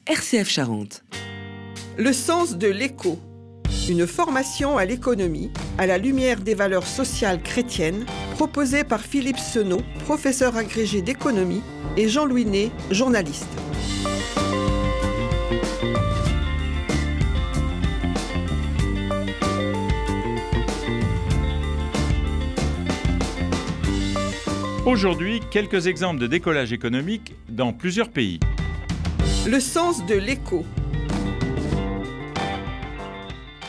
RCF Charente. Le sens de l'éco. Une formation à l'économie, à la lumière des valeurs sociales chrétiennes, proposée par Philippe Senot, professeur agrégé d'économie, et Jean-Louis Ney, journaliste. Aujourd'hui, quelques exemples de décollage économique dans plusieurs pays. Le sens de l'éco.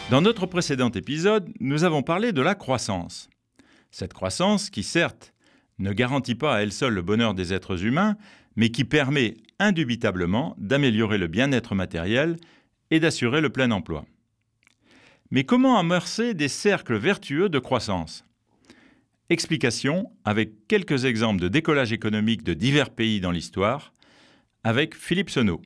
Dans notre précédent épisode, nous avons parlé de la croissance. Cette croissance qui, certes, ne garantit pas à elle seule le bonheur des êtres humains, mais qui permet indubitablement d'améliorer le bien-être matériel et d'assurer le plein emploi. Mais comment amorcer des cercles vertueux de croissance ? Explication avec quelques exemples de décollage économique de divers pays dans l'histoire, avec Philippe Senot.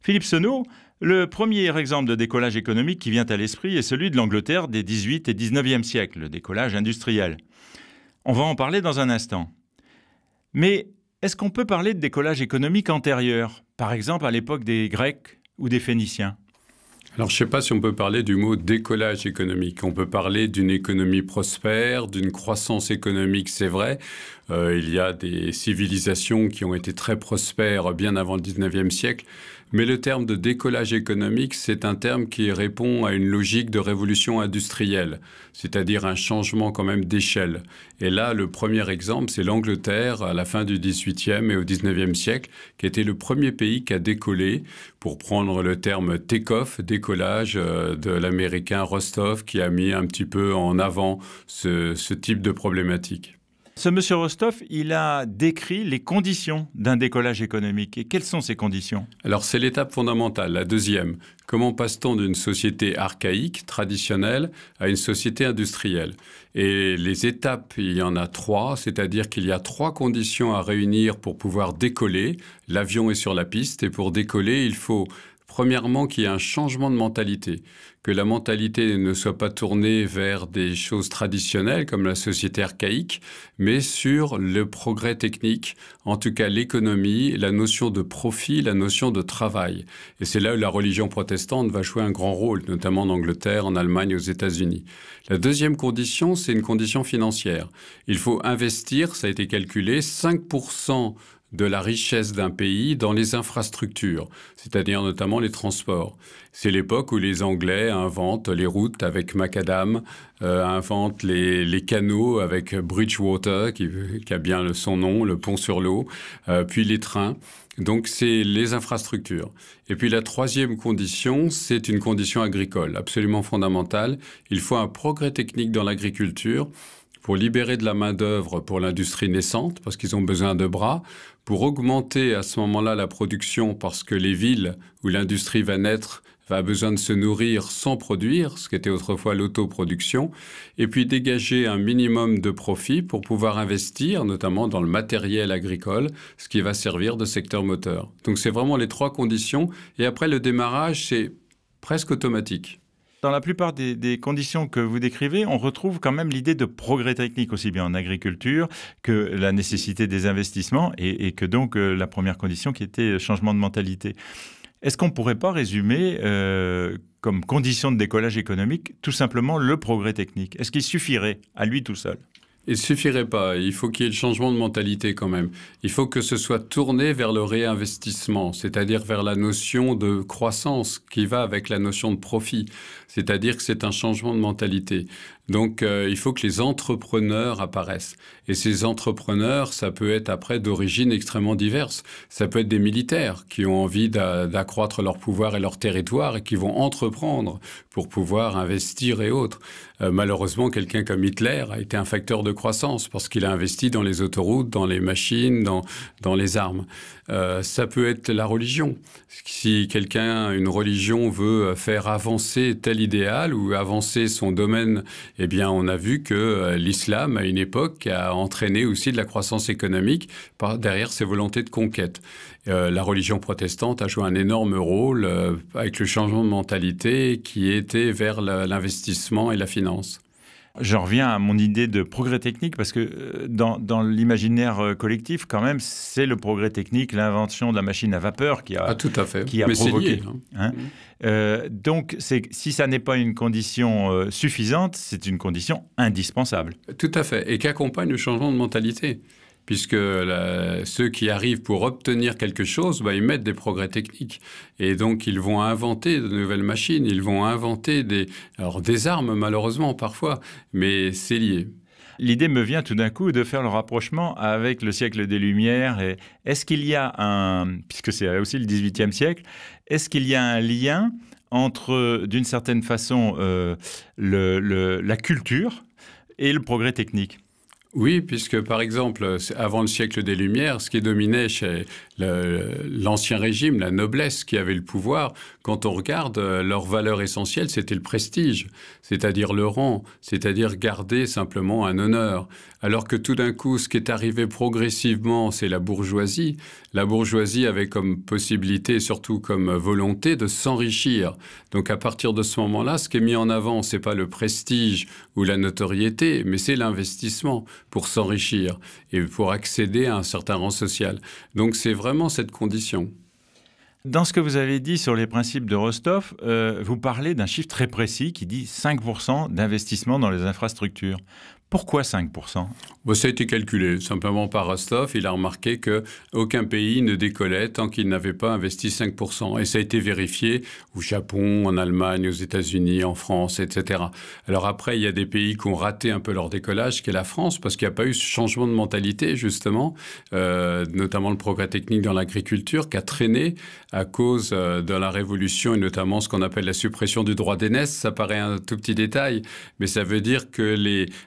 Philippe Senot, le premier exemple de décollage économique qui vient à l'esprit est celui de l'Angleterre des 18 et 19e siècles, le décollage industriel. On va en parler dans un instant. Mais est-ce qu'on peut parler de décollage économique antérieur, par exemple à l'époque des Grecs ou des Phéniciens ? Alors, je ne sais pas si on peut parler du mot décollage économique. On peut parler d'une économie prospère, d'une croissance économique, c'est vrai. Il y a des civilisations qui ont été très prospères bien avant le 19e siècle. Mais le terme de décollage économique, c'est un terme qui répond à une logique de révolution industrielle, c'est-à-dire un changement quand même d'échelle. Et là, le premier exemple, c'est l'Angleterre à la fin du 18e et au 19e siècle, qui était le premier pays qui a décollé, pour prendre le terme take-off, décollage de l'américain Rostov, qui a mis un petit peu en avant ce type de problématique. Ce monsieur Rostov, il a décrit les conditions d'un décollage économique. Et quelles sont ces conditions ? Alors, c'est l'étape fondamentale, la deuxième. Comment passe-t-on d'une société archaïque, traditionnelle, à une société industrielle ? Et les étapes, il y en a trois, c'est-à-dire qu'il y a trois conditions à réunir pour pouvoir décoller. L'avion est sur la piste et pour décoller, il faut premièrement qu'il y ait un changement de mentalité, que la mentalité ne soit pas tournée vers des choses traditionnelles comme la société archaïque, mais sur le progrès technique, en tout cas l'économie, la notion de profit, la notion de travail. Et c'est là où la religion protestante va jouer un grand rôle, notamment en Angleterre, en Allemagne, aux États-Unis. La deuxième condition, c'est une condition financière. Il faut investir, ça a été calculé, 5% de la richesse d'un pays dans les infrastructures, c'est-à-dire notamment les transports. C'est l'époque où les Anglais inventent les routes avec macadam, inventent les canaux avec Bridgewater, qui a bien son nom, le pont sur l'eau, puis les trains. Donc, c'est les infrastructures. Et puis, la troisième condition, c'est une condition agricole, absolument fondamentale. Il faut un progrès technique dans l'agriculture pour libérer de la main-d'œuvre pour l'industrie naissante, parce qu'ils ont besoin de bras, pour augmenter à ce moment-là la production, parce que les villes où l'industrie va naître va besoin de se nourrir sans produire, ce qui était autrefois l'autoproduction, et puis dégager un minimum de profit pour pouvoir investir, notamment dans le matériel agricole, ce qui va servir de secteur moteur. Donc c'est vraiment les trois conditions, et après le démarrage, c'est presque automatique. Dans la plupart des conditions que vous décrivez, on retrouve quand même l'idée de progrès technique, aussi bien en agriculture que la nécessité des investissements et que donc la première condition qui était changement de mentalité. Est-ce qu'on ne pourrait pas résumer comme condition de décollage économique tout simplement le progrès technique ? Est-ce qu'il suffirait à lui tout seul ? Il ne suffirait pas. Il faut qu'il y ait le changement de mentalité quand même. Il faut que ce soit tourné vers le réinvestissement, c'est-à-dire vers la notion de croissance qui va avec la notion de profit. C'est-à-dire que c'est un changement de mentalité. Donc, il faut que les entrepreneurs apparaissent. Et ces entrepreneurs, ça peut être après d'origines extrêmement diverses. Ça peut être des militaires qui ont envie d'accroître leur pouvoir et leur territoire et qui vont entreprendre pour pouvoir investir et autres. Malheureusement, quelqu'un comme Hitler a été un facteur de croissance parce qu'il a investi dans les autoroutes, dans les machines, dans les armes. Ça peut être la religion. Si une religion veut faire avancer tel idéal ou avancer son domaine, eh bien, on a vu que l'islam, à une époque, a entraîné aussi de la croissance économique derrière ses volontés de conquête. La religion protestante a joué un énorme rôle avec le changement de mentalité qui était vers l'investissement et la finance. Je reviens à mon idée de progrès technique parce que dans l'imaginaire collectif, quand même, c'est le progrès technique, l'invention de la machine à vapeur qui a, tout à fait. qui a Mais provoqué. c'est lié, hein. Donc, si ça n'est pas une condition suffisante, c'est une condition indispensable. Tout à fait. Et qui accompagne le changement de mentalité. Puisque ceux qui arrivent pour obtenir quelque chose, ils mettent des progrès techniques. Et donc, ils vont inventer de nouvelles machines, ils vont inventer des armes, malheureusement, parfois, mais c'est lié. L'idée me vient tout d'un coup de faire le rapprochement avec le siècle des Lumières. Et est-ce qu'il y a puisque c'est aussi le XVIIIe siècle, est-ce qu'il y a un lien entre, d'une certaine façon, la culture et le progrès technique ? Oui, puisque par exemple, avant le siècle des Lumières, ce qui dominait chez l'Ancien Régime, la noblesse qui avait le pouvoir, quand on regarde, leur valeur essentielle, c'était le prestige, c'est-à-dire le rang, c'est-à-dire garder simplement un honneur. Alors que tout d'un coup, ce qui est arrivé progressivement, c'est la bourgeoisie. La bourgeoisie avait comme possibilité, surtout comme volonté, de s'enrichir. Donc à partir de ce moment-là, ce qui est mis en avant, c'est pas le prestige ou la notoriété, mais c'est l'investissement pour s'enrichir et pour accéder à un certain rang social. Donc c'est vraiment cette condition. Dans ce que vous avez dit sur les principes de Rostov, vous parlez d'un chiffre très précis qui dit 5% d'investissement dans les infrastructures. Pourquoi 5%? Ça a été calculé simplement par Rostov. Il a remarqué qu'aucun pays ne décollait tant qu'il n'avait pas investi 5%. Et ça a été vérifié au Japon, en Allemagne, aux États-Unis, en France, etc. Alors après, il y a des pays qui ont raté un peu leur décollage, qui est la France, parce qu'il n'y a pas eu ce changement de mentalité, justement, notamment le progrès technique dans l'agriculture, qui a traîné à cause de la révolution et notamment ce qu'on appelle la suppression du droit d'aînesse. Ça paraît un tout petit détail, mais ça veut dire que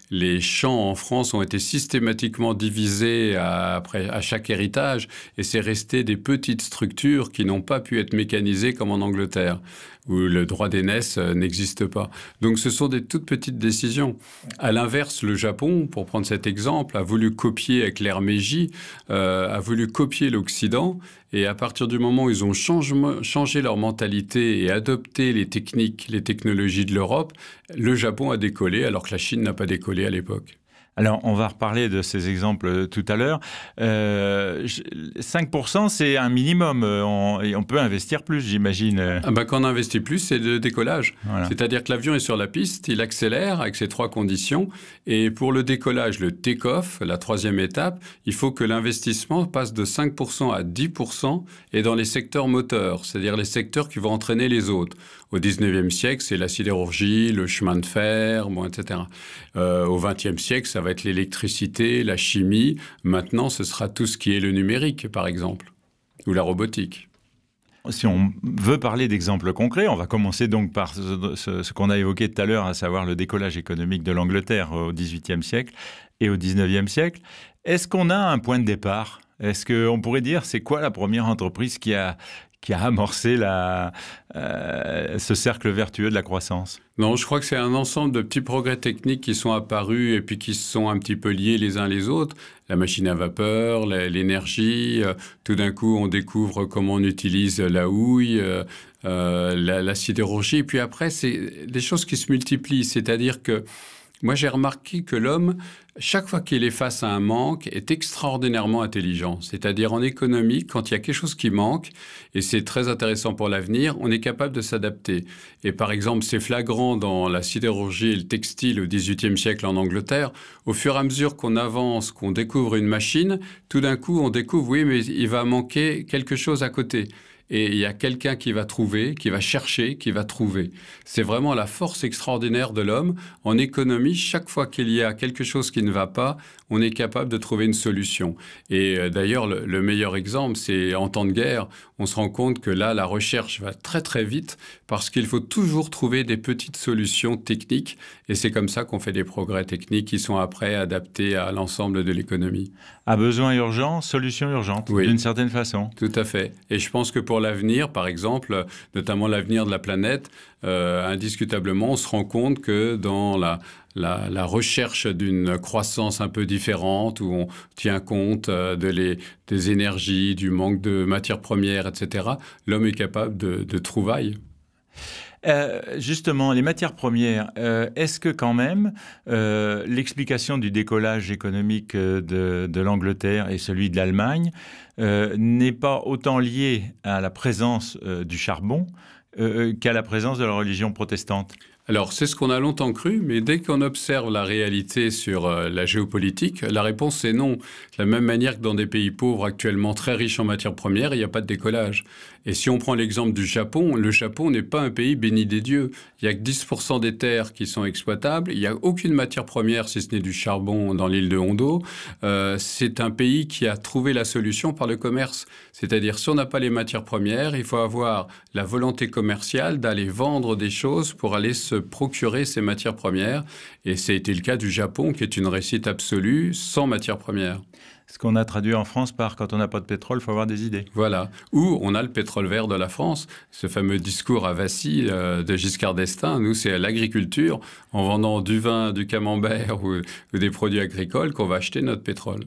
les champs en France ont été systématiquement divisés à chaque héritage et c'est resté des petites structures qui n'ont pas pu être mécanisées comme en Angleterre, où le droit d'aînesse n'existe pas. Donc ce sont des toutes petites décisions. À l'inverse, le Japon, pour prendre cet exemple, a voulu copier avec l'ère Meiji, a voulu copier l'Occident, et à partir du moment où ils ont changé leur mentalité et adopté les techniques, les technologies de l'Europe, le Japon a décollé alors que la Chine n'a pas décollé à l'époque. Alors, on va reparler de ces exemples tout à l'heure. 5%, c'est un minimum. On peut investir plus, j'imagine. Quand on investit plus, c'est le décollage. Voilà. C'est-à-dire que l'avion est sur la piste, il accélère avec ces trois conditions. Et pour le décollage, le take-off, la troisième étape, il faut que l'investissement passe de 5% à 10% et dans les secteurs moteurs, c'est-à-dire les secteurs qui vont entraîner les autres. Au 19e siècle, c'est la sidérurgie, le chemin de fer, etc. Au 20e siècle, ça va être l'électricité, la chimie. Maintenant, ce sera tout ce qui est le numérique, par exemple, ou la robotique. Si on veut parler d'exemples concrets, on va commencer donc par ce qu'on a évoqué tout à l'heure, à savoir le décollage économique de l'Angleterre au XVIIIe siècle et au XIXe siècle. Est-ce qu'on a un point de départ? Est-ce qu'on pourrait dire, c'est quoi la première entreprise qui a amorcé ce cercle vertueux de la croissance? Non, je crois que c'est un ensemble de petits progrès techniques qui sont apparus et puis qui sont un petit peu liés les uns les autres. La machine à vapeur, l'énergie, tout d'un coup on découvre comment on utilise la houille, la sidérurgie. Et puis après, c'est des choses qui se multiplient, c'est-à-dire que moi, j'ai remarqué que l'homme, chaque fois qu'il est face à un manque, est extraordinairement intelligent. C'est-à-dire en économie, quand il y a quelque chose qui manque, et c'est très intéressant pour l'avenir, on est capable de s'adapter. Et par exemple, c'est flagrant dans la sidérurgie et le textile au XVIIIe siècle en Angleterre. Au fur et à mesure qu'on avance, qu'on découvre une machine, tout d'un coup, on découvre, oui, mais il va manquer quelque chose à côté. Et il y a quelqu'un qui va trouver, qui va chercher, qui va trouver. C'est vraiment la force extraordinaire de l'homme. En économie, chaque fois qu'il y a quelque chose qui ne va pas, on est capable de trouver une solution. Et d'ailleurs, le meilleur exemple, c'est en temps de guerre, on se rend compte que là, la recherche va très très vite parce qu'il faut toujours trouver des petites solutions techniques. Et c'est comme ça qu'on fait des progrès techniques qui sont après adaptés à l'ensemble de l'économie. À besoin urgent, solution urgente, oui, d'une certaine façon. Tout à fait. Et je pense que pour l'avenir, par exemple, notamment l'avenir de la planète, indiscutablement, on se rend compte que dans la recherche d'une croissance un peu différente, où on tient compte des énergies, du manque de matières premières, etc., l'homme est capable de trouvailles. Justement, les matières premières, est-ce que quand même l'explication du décollage économique de l'Angleterre et celui de l'Allemagne n'est pas autant liée à la présence du charbon qu'à la présence de la religion protestante? Alors, c'est ce qu'on a longtemps cru, mais dès qu'on observe la réalité sur la géopolitique, la réponse est non. De la même manière que dans des pays pauvres actuellement très riches en matières premières, il n'y a pas de décollage. Et si on prend l'exemple du Japon, le Japon n'est pas un pays béni des dieux. Il n'y a que 10% des terres qui sont exploitables. Il n'y a aucune matière première, si ce n'est du charbon dans l'île de Hondo. C'est un pays qui a trouvé la solution par le commerce. C'est-à-dire, si on n'a pas les matières premières, il faut avoir la volonté commerciale d'aller vendre des choses pour aller se procurer ces matières premières. Et ça a été le cas du Japon, qui est une réussite absolue sans matières premières. Ce qu'on a traduit en France par « quand on n'a pas de pétrole, il faut avoir des idées ». Voilà. Ou on a le pétrole vert de la France. Ce fameux discours à Vassy de Giscard d'Estaing, nous, c'est à l'agriculture, en vendant du vin, du camembert ou des produits agricoles qu'on va acheter notre pétrole.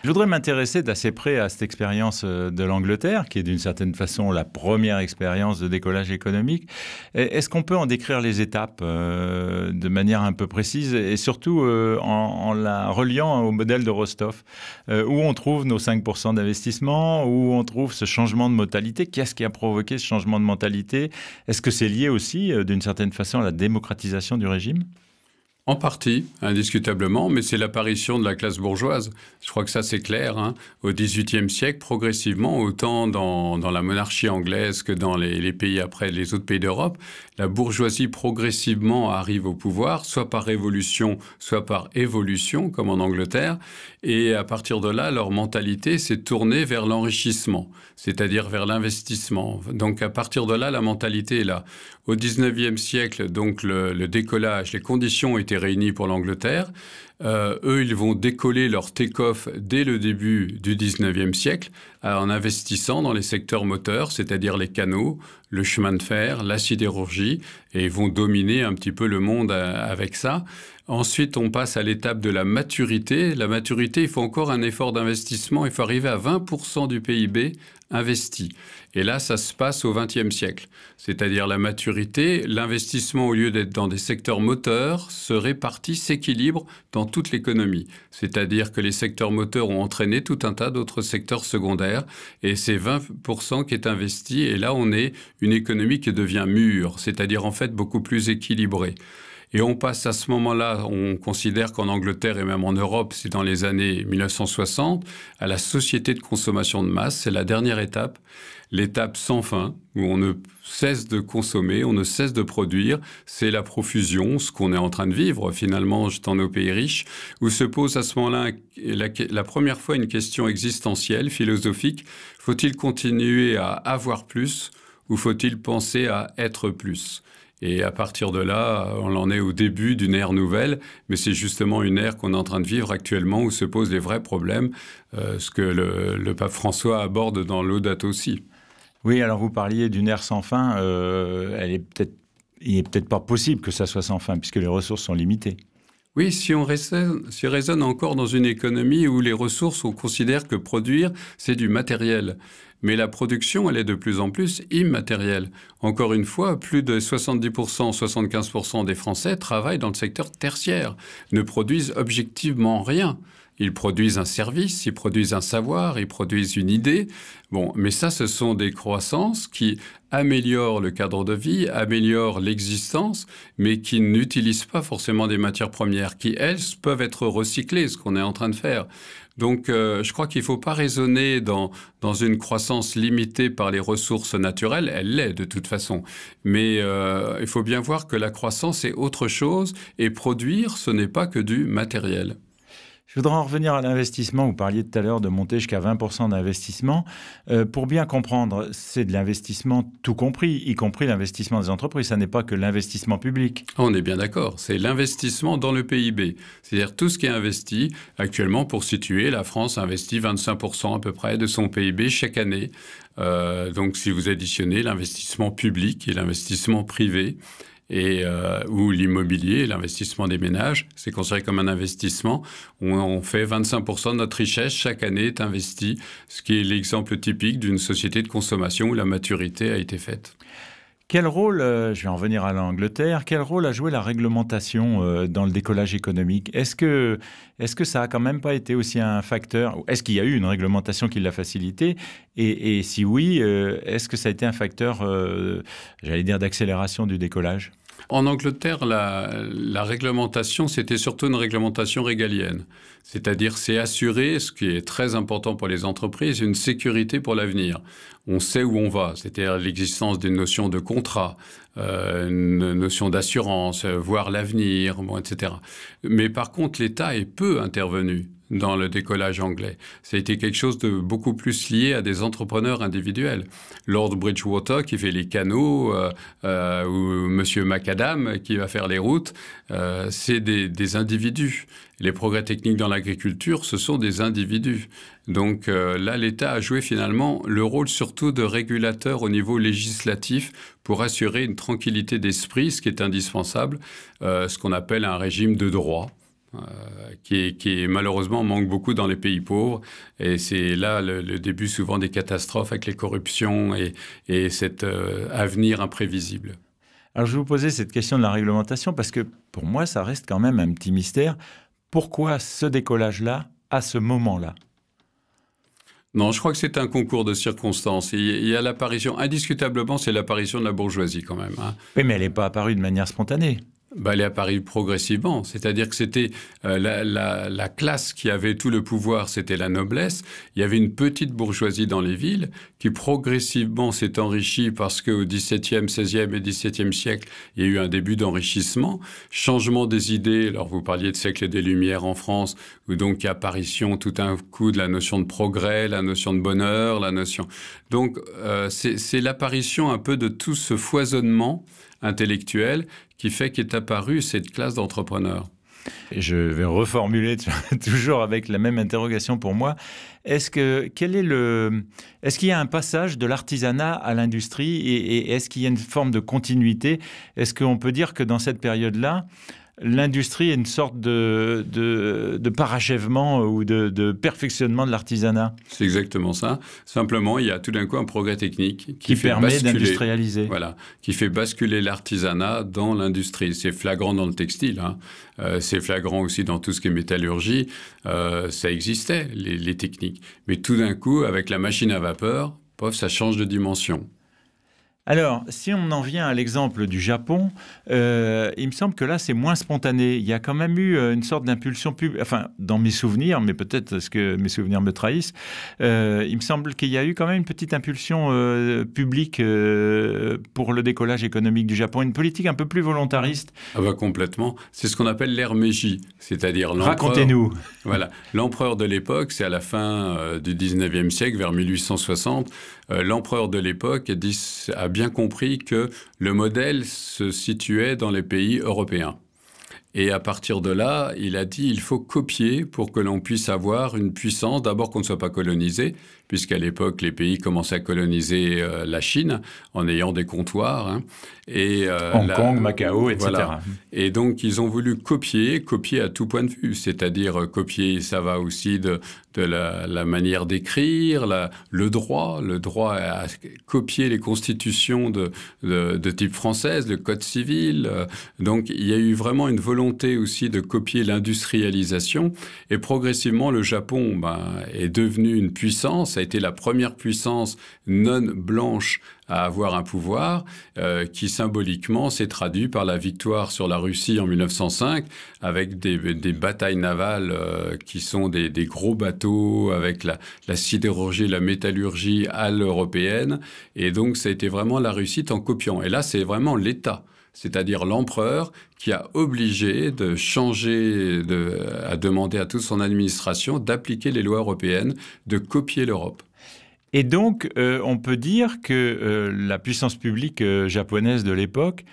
Je voudrais m'intéresser d'assez près à cette expérience de l'Angleterre, qui est d'une certaine façon la première expérience de décollage économique. Est-ce qu'on peut en décrire les étapes de manière un peu précise et surtout en la reliant au modèle de Rostov, où on trouve nos 5% d'investissement, où on trouve ce changement de mentalité? Qu'est-ce qui a provoqué ce changement de mentalité? Est-ce que c'est lié aussi d'une certaine façon à la démocratisation du régime? En partie, indiscutablement, mais c'est l'apparition de la classe bourgeoise. Je crois que ça, c'est clair. Au XVIIIe siècle, progressivement, autant dans la monarchie anglaise que dans les pays après, les autres pays d'Europe, la bourgeoisie progressivement arrive au pouvoir, soit par révolution, soit par évolution, comme en Angleterre. Et à partir de là, leur mentalité s'est tournée vers l'enrichissement, c'est-à-dire vers l'investissement. Donc à partir de là, la mentalité est là. Au XIXe siècle, donc le décollage, les conditions ont été réunies pour l'Angleterre. Eux, ils vont décoller leur take-off dès le début du XIXe siècle en investissant dans les secteurs moteurs, c'est-à-dire les canaux, le chemin de fer, la sidérurgie, et ils vont dominer un petit peu le monde avec ça. Ensuite, on passe à l'étape de la maturité. La maturité, il faut encore un effort d'investissement. Il faut arriver à 20% du PIB investi. Et là, ça se passe au XXe siècle. C'est-à-dire la maturité, l'investissement, au lieu d'être dans des secteurs moteurs, se répartit, s'équilibre dans toute l'économie. C'est-à-dire que les secteurs moteurs ont entraîné tout un tas d'autres secteurs secondaires. Et c'est 20% qui est investi. Et là, on est une économie qui devient mûre, c'est-à-dire en fait beaucoup plus équilibrée. Et on passe à ce moment-là, on considère qu'en Angleterre et même en Europe, c'est dans les années 1960, à la société de consommation de masse. C'est la dernière étape, l'étape sans fin, où on ne cesse de consommer, on ne cesse de produire. C'est la profusion, ce qu'on est en train de vivre finalement dans nos pays riches, où se pose à ce moment-là la première fois une question existentielle, philosophique. Faut-il continuer à avoir plus ou faut-il penser à être plus ? Et à partir de là, on en est au début d'une ère nouvelle, mais c'est justement une ère qu'on est en train de vivre actuellement où se posent les vrais problèmes, ce que le pape François aborde dans Laudato Si. Oui, alors vous parliez d'une ère sans fin, il n'est peut-être pas possible que ça soit sans fin, puisque les ressources sont limitées. Oui, si on raisonne encore dans une économie où les ressources, on considère que produire, c'est du matériel. Mais la production, elle est de plus en plus immatérielle. Encore une fois, plus de 70%, 75% des Français travaillent dans le secteur tertiaire, ne produisent objectivement rien. Ils produisent un service, ils produisent un savoir, ils produisent une idée. Bon, mais ça, ce sont des croissances qui améliorent le cadre de vie, améliorent l'existence, mais qui n'utilisent pas forcément des matières premières, qui, elles, peuvent être recyclées, ce qu'on est en train de faire. Donc, je crois qu'il ne faut pas raisonner dans une croissance limitée par les ressources naturelles. Elle l'est de toute façon. Mais il faut bien voir que la croissance est autre chose et produire, ce n'est pas que du matériel. Je voudrais en revenir à l'investissement. Vous parliez tout à l'heure de monter jusqu'à 20% d'investissement. Pour bien comprendre, c'est de l'investissement tout compris, y compris l'investissement des entreprises. Ça n'est pas que l'investissement public. On est bien d'accord. C'est l'investissement dans le PIB. C'est-à-dire tout ce qui est investi. Actuellement, pour situer, la France investit 25% à peu près de son PIB chaque année. Donc, si vous additionnez l'investissement public et l'investissement privé, ou l'immobilier, l'investissement des ménages, c'est considéré comme un investissement. On fait 25% de notre richesse chaque année est investie, ce qui est l'exemple typique d'une société de consommation où la maturité a été faite. Quel rôle, je vais en venir à l'Angleterre, quel rôle a joué la réglementation dans le décollage économique? Est-ce que ça a quand même pas été aussi un facteur? Est-ce qu'il y a eu une réglementation qui l'a facilité? Et si oui, est-ce que ça a été un facteur, j'allais dire, d'accélération du décollage? En Angleterre, la réglementation, c'était surtout une réglementation régalienne. C'est-à-dire, c'est assurer, ce qui est très important pour les entreprises, une sécurité pour l'avenir. On sait où on va, c'est-à-dire l'existence d'une notion de contrat, une notion d'assurance, voir l'avenir, bon, etc. Mais par contre, l'État est peu intervenu dans le décollage anglais. Ça a été quelque chose de beaucoup plus lié à des entrepreneurs individuels. Lord Bridgewater qui fait les canaux, ou Monsieur Macadam qui va faire les routes, c'est des individus. Les progrès techniques dans l'agriculture, ce sont des individus. Donc là, l'État a joué finalement le rôle surtout de régulateur au niveau législatif pour assurer une tranquillité d'esprit, ce qui est indispensable, ce qu'on appelle un régime de droit. Qui malheureusement manque beaucoup dans les pays pauvres. Et c'est là le début souvent des catastrophes avec les corruptions et cet avenir imprévisible. Alors je vais vous poser cette question de la réglementation parce que pour moi, ça reste quand même un petit mystère. Pourquoi ce décollage-là, à ce moment-là? Non, je crois que c'est un concours de circonstances. Il y a l'apparition, indiscutablement, c'est l'apparition de la bourgeoisie quand même. Hein. Oui, mais elle n'est pas apparue de manière spontanée. Elle est apparue progressivement, c'est-à-dire que c'était la classe qui avait tout le pouvoir, c'était la noblesse. Il y avait une petite bourgeoisie dans les villes qui progressivement s'est enrichie parce qu'au XVIIe, XVIe et XVIIe siècle, il y a eu un début d'enrichissement, changement des idées. Alors vous parliez de siècle des Lumières en France, où donc il y a apparition tout d'un coup de la notion de progrès, la notion de bonheur, la notion... Donc c'est l'apparition un peu de tout ce foisonnement intellectuel qui fait qu'est apparue cette classe d'entrepreneurs. Je vais reformuler toujours avec la même interrogation pour moi. Est-ce qu'il y a un passage de l'artisanat à l'industrie et est-ce qu'il y a une forme de continuité? Est-ce qu'on peut dire que dans cette période-là, l'industrie est une sorte de parachèvement ou de perfectionnement de l'artisanat? C'est exactement ça. Simplement, il y a tout d'un coup un progrès technique qui permet d'industrialiser. Voilà, qui fait basculer l'artisanat dans l'industrie. C'est flagrant dans le textile, hein. C'est flagrant aussi dans tout ce qui est métallurgie. Ça existait, les techniques. Mais tout d'un coup, avec la machine à vapeur, ça change de dimension. Alors, si on en vient à l'exemple du Japon, il me semble que là, c'est moins spontané. Il y a quand même eu une sorte d'impulsion publique, enfin, dans mes souvenirs, mais peut-être est-ce que mes souvenirs me trahissent, il me semble qu'il y a eu quand même une petite impulsion publique pour le décollage économique du Japon, une politique un peu plus volontariste. Ah bah complètement. C'est ce qu'on appelle l'ère Meiji, c'est-à-dire l'empereur... Racontez-nous. Voilà. L'empereur de l'époque, c'est à la fin du 19e siècle, vers 1860, l'empereur de l'époque a bien compris que le modèle se situait dans les pays européens. Et à partir de là, il a dit il faut copier pour que l'on puisse avoir une puissance, d'abord qu'on ne soit pas colonisé, puisqu'à l'époque, les pays commençaient à coloniser la Chine en ayant des comptoirs. Hein, et, Hong Kong, Macao, etc. Voilà. Et donc, ils ont voulu copier à tout point de vue. C'est-à-dire, copier, ça va aussi de la manière d'écrire, le droit à copier les constitutions de type française, le code civil. Donc, il y a eu vraiment une volonté aussi de copier l'industrialisation. Et progressivement, le Japon est devenu une puissance, a été la première puissance non blanche à avoir un pouvoir qui symboliquement s'est traduit par la victoire sur la Russie en 1905 avec des batailles navales qui sont des gros bateaux avec la sidérurgie, la métallurgie à l'européenne. Et donc, ça a été vraiment la réussite en copiant. Et là, c'est vraiment l'État, c'est-à-dire l'empereur qui a obligé de changer, à demander à toute son administration d'appliquer les lois européennes, de copier l'Europe. Et donc, on peut dire que la puissance publique japonaise de l'époque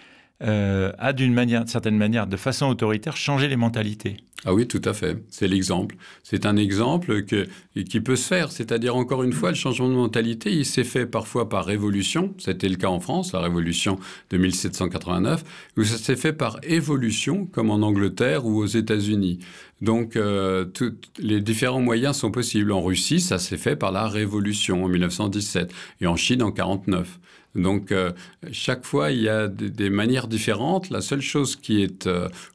a d'une certaine manière, de façon autoritaire, changé les mentalités. Ah oui, tout à fait. C'est l'exemple. C'est un exemple qui peut se faire. C'est-à-dire, encore une fois, le changement de mentalité, il s'est fait parfois par révolution. C'était le cas en France, la révolution de 1789, ou ça s'est fait par évolution, comme en Angleterre ou aux États-Unis. Donc, les différents moyens sont possibles. En Russie, ça s'est fait par la révolution en 1917 et en Chine en 1949. Donc, chaque fois, il y a des manières différentes. La seule chose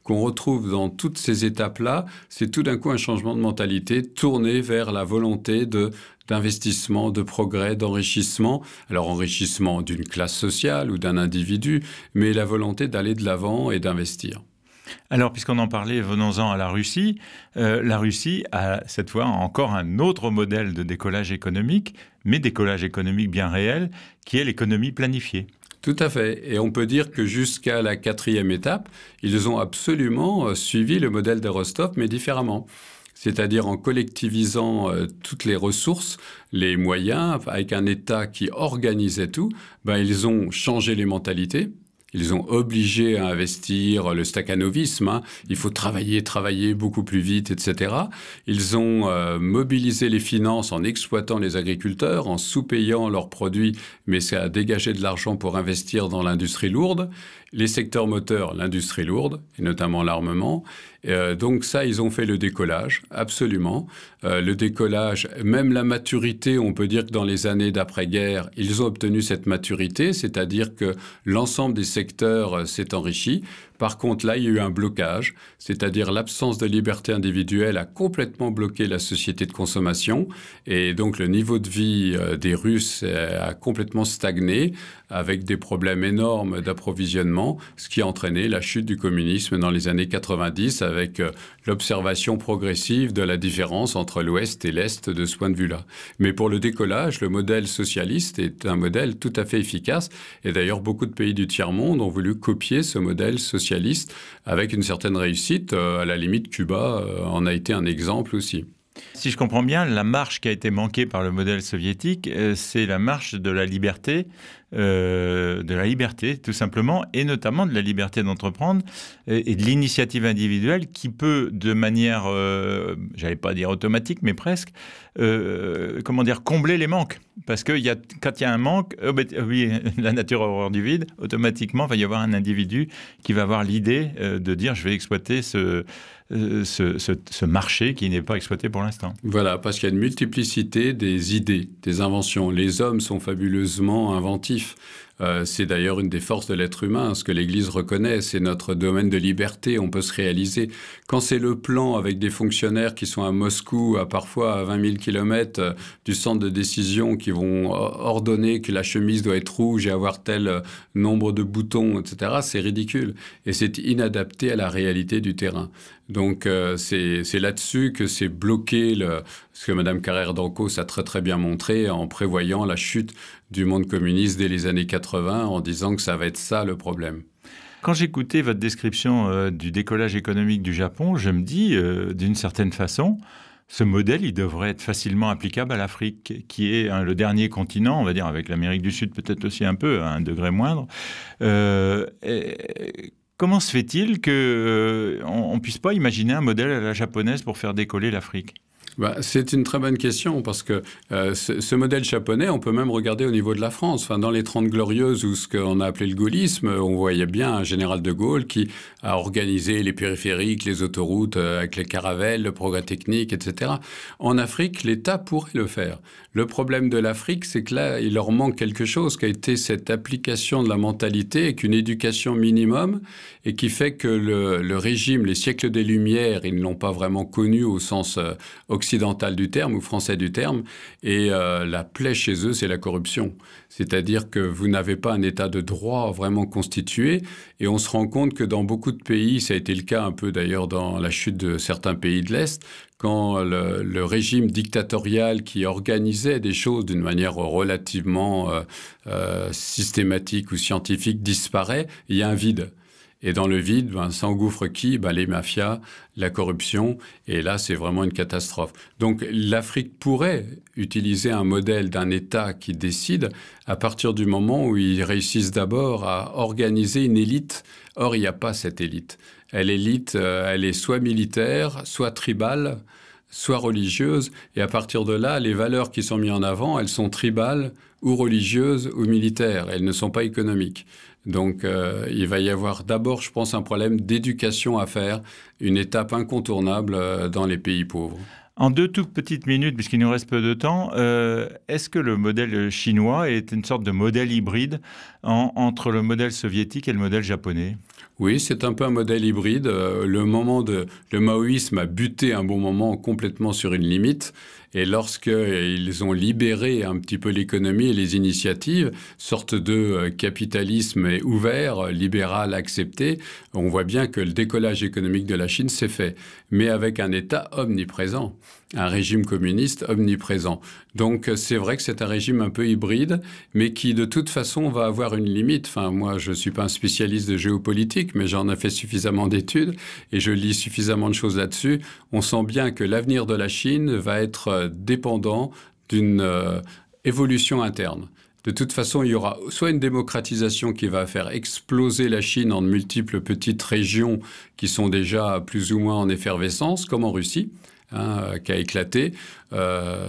qu'on retrouve dans toutes ces étapes-là, c'est tout d'un coup un changement de mentalité tourné vers la volonté d'investissement, de progrès, d'enrichissement. Alors, enrichissement d'une classe sociale ou d'un individu, mais la volonté d'aller de l'avant et d'investir. Alors, puisqu'on en parlait, venons-en à la Russie. La Russie a cette fois encore un autre modèle de décollage économique, mais décollage économique bien réel, qui est l'économie planifiée. Tout à fait. Et on peut dire que jusqu'à la 4e étape, ils ont absolument suivi le modèle de Rostov, mais différemment. C'est-à-dire en collectivisant toutes les ressources, les moyens, avec un État qui organisait tout, ils ont changé les mentalités. Ils ont obligé à investir le stakhanovisme. Il faut travailler beaucoup plus vite, etc. Ils ont mobilisé les finances en exploitant les agriculteurs, en sous-payant leurs produits, mais ça a dégagé de l'argent pour investir dans l'industrie lourde. Les secteurs moteurs, l'industrie lourde, et notamment l'armement. Donc ça, ils ont fait le décollage, absolument. Le décollage, même la maturité, on peut dire que dans les années d'après-guerre, ils ont obtenu cette maturité, c'est-à-dire que l'ensemble des secteurs s'est enrichi. Par contre, là, il y a eu un blocage, c'est-à-dire l'absence de liberté individuelle a complètement bloqué la société de consommation. Et donc, le niveau de vie des Russes a complètement stagné, avec des problèmes énormes d'approvisionnement, ce qui a entraîné la chute du communisme dans les années 90, avec l'observation progressive de la différence entre l'Ouest et l'Est de ce point de vue-là. Mais pour le décollage, le modèle socialiste est un modèle tout à fait efficace. Et d'ailleurs, beaucoup de pays du tiers-monde ont voulu copier ce modèle socialiste avec une certaine réussite. À la limite, Cuba en a été un exemple aussi. Si je comprends bien, la marche qui a été manquée par le modèle soviétique, c'est la marche de la liberté tout simplement, et notamment de la liberté d'entreprendre et de l'initiative individuelle qui peut, de manière, j'allais pas dire automatique, mais presque, combler les manques. Parce que quand il y a un manque, oui, la nature a horreur du vide, automatiquement, il va y avoir un individu qui va avoir l'idée de dire je vais exploiter ce marché qui n'est pas exploité pour l'instant. Voilà, parce qu'il y a une multiplicité des idées, des inventions. Les hommes sont fabuleusement inventifs. C'est d'ailleurs une des forces de l'être humain, ce que l'Église reconnaît, c'est notre domaine de liberté, on peut se réaliser. Quand c'est le plan avec des fonctionnaires qui sont à Moscou, parfois à 20 000 km du centre de décision, qui vont ordonner que la chemise doit être rouge et avoir tel nombre de boutons, etc., c'est ridicule. Et c'est inadapté à la réalité du terrain. Donc c'est là-dessus que c'est bloqué ce que Mme Carrère d'Ancos a très très bien montré en prévoyant la chute du monde communiste dès les années 80 en disant que ça va être ça le problème. Quand j'écoutais votre description du décollage économique du Japon, je me dis d'une certaine façon, ce modèle, il devrait être facilement applicable à l'Afrique, qui est le dernier continent, on va dire, avec l'Amérique du Sud peut-être aussi un peu, à un degré moindre. Comment se fait-il qu'on ne puisse pas imaginer un modèle à la japonaise pour faire décoller l'Afrique ? C'est une très bonne question parce que ce modèle japonais, on peut même regarder au niveau de la France. Enfin, dans les 30 Glorieuses ou ce qu'on a appelé le gaullisme, on voyait bien un général de Gaulle qui a organisé les périphériques, les autoroutes avec les caravelles, le progrès technique, etc. En Afrique, l'État pourrait le faire. Le problème de l'Afrique, c'est que là, il leur manque quelque chose qui a été cette application de la mentalité avec une éducation minimum et qui fait que le régime, les siècles des Lumières, ils ne l'ont pas vraiment connu au sens occidental du terme ou français du terme. Et la plaie chez eux, c'est la corruption. C'est-à-dire que vous n'avez pas un état de droit vraiment constitué. Et on se rend compte que dans beaucoup de pays, ça a été le cas un peu d'ailleurs dans la chute de certains pays de l'Est, quand le régime dictatorial qui organisait des choses d'une manière relativement systématique ou scientifique disparaît, il y a un vide. Et dans le vide, s'engouffre qui ? Les mafias, la corruption, et là, c'est vraiment une catastrophe. Donc, l'Afrique pourrait utiliser un modèle d'un État qui décide à partir du moment où ils réussissent d'abord à organiser une élite. Or, il n'y a pas cette élite. L'élite, elle est soit militaire, soit tribale, soit religieuse, et à partir de là, les valeurs qui sont mises en avant, elles sont tribales ou religieuses ou militaires, elles ne sont pas économiques. Donc, il va y avoir d'abord, je pense, un problème d'éducation à faire, une étape incontournable dans les pays pauvres. En 2 toutes petites minutes, puisqu'il nous reste peu de temps, est-ce que le modèle chinois est une sorte de modèle hybride entre le modèle soviétique et le modèle japonais ? Oui, c'est un peu un modèle hybride. Le maoïsme a buté un bon moment complètement sur une limite. Et lorsqu'ils ont libéré un petit peu l'économie et les initiatives, sorte de capitalisme ouvert, libéral, accepté, on voit bien que le décollage économique de la Chine s'est fait, mais avec un État omniprésent, un régime communiste omniprésent. Donc c'est vrai que c'est un régime un peu hybride, mais qui de toute façon va avoir une limite. Enfin, moi, je ne suis pas un spécialiste de géopolitique, mais j'en ai fait suffisamment d'études et je lis suffisamment de choses là-dessus. On sent bien que l'avenir de la Chine va être dépendant d'une évolution interne. De toute façon, il y aura soit une démocratisation qui va faire exploser la Chine en de multiples petites régions qui sont déjà plus ou moins en effervescence, comme en Russie, qui a éclaté,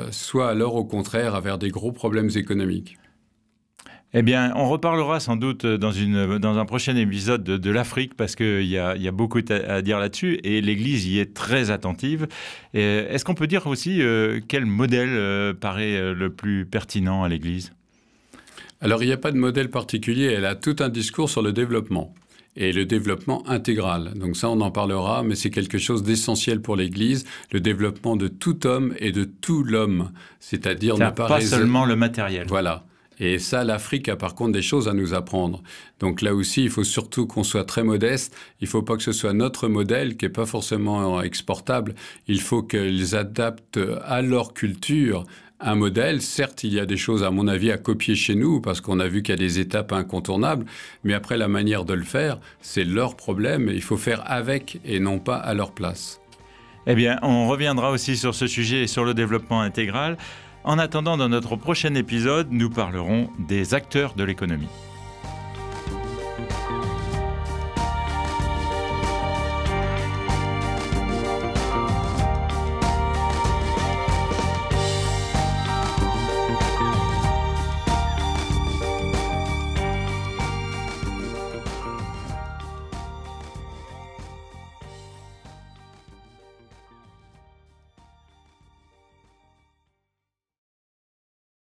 soit alors au contraire vers des gros problèmes économiques. Eh bien, on reparlera sans doute dans un prochain épisode de l'Afrique parce qu'il y a beaucoup à dire là-dessus et l'Église y est très attentive. Est-ce qu'on peut dire aussi quel modèle paraît le plus pertinent à l'Église ? Alors, il n'y a pas de modèle particulier. Elle a tout un discours sur le développement. Et le développement intégral. Donc ça, on en parlera, mais c'est quelque chose d'essentiel pour l'Église, le développement de tout homme et de tout l'homme. C'est-à-dire ne pas seulement le matériel. Voilà. Et ça, l'Afrique a par contre des choses à nous apprendre. Donc là aussi, il faut surtout qu'on soit très modeste. Il ne faut pas que ce soit notre modèle qui n'est pas forcément exportable. Il faut qu'ils adaptent à leur culture un modèle. Certes, il y a des choses, à mon avis, à copier chez nous parce qu'on a vu qu'il y a des étapes incontournables. Mais après, la manière de le faire, c'est leur problème. Il faut faire avec et non pas à leur place. Eh bien, on reviendra aussi sur ce sujet et sur le développement intégral. En attendant, dans notre prochain épisode, nous parlerons des acteurs de l'économie.